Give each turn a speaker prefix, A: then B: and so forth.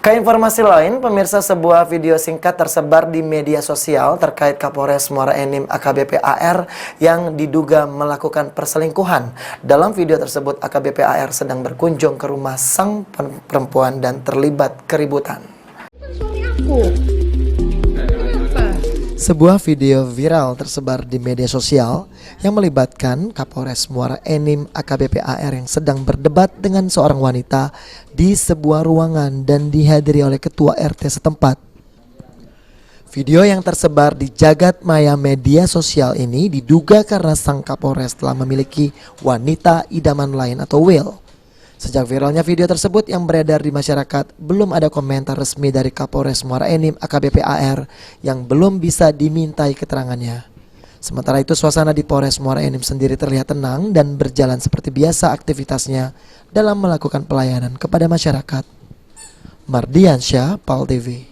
A: Ke informasi lain, pemirsa, sebuah video singkat tersebar di media sosial terkait Kapolres Muara Enim AKBP AR yang diduga melakukan perselingkuhan. Dalam video tersebut, AKBP AR sedang berkunjung ke rumah sang perempuan dan terlibat keributan.
B: Suami aku.
A: Sebuah video viral tersebar di media sosial yang melibatkan Kapolres Muara Enim AKBP AR yang sedang berdebat dengan seorang wanita di sebuah ruangan dan dihadiri oleh ketua RT setempat. Video yang tersebar di jagat maya media sosial ini diduga karena sang Kapolres telah memiliki wanita idaman lain atau Will. Sejak viralnya video tersebut yang beredar di masyarakat, belum ada komentar resmi dari Kapolres Muara Enim AKBP AR yang belum bisa dimintai keterangannya. Sementara itu, suasana di Polres Muara Enim sendiri terlihat tenang dan berjalan seperti biasa aktivitasnya dalam melakukan pelayanan kepada masyarakat. Mardiansyah, PAL TV.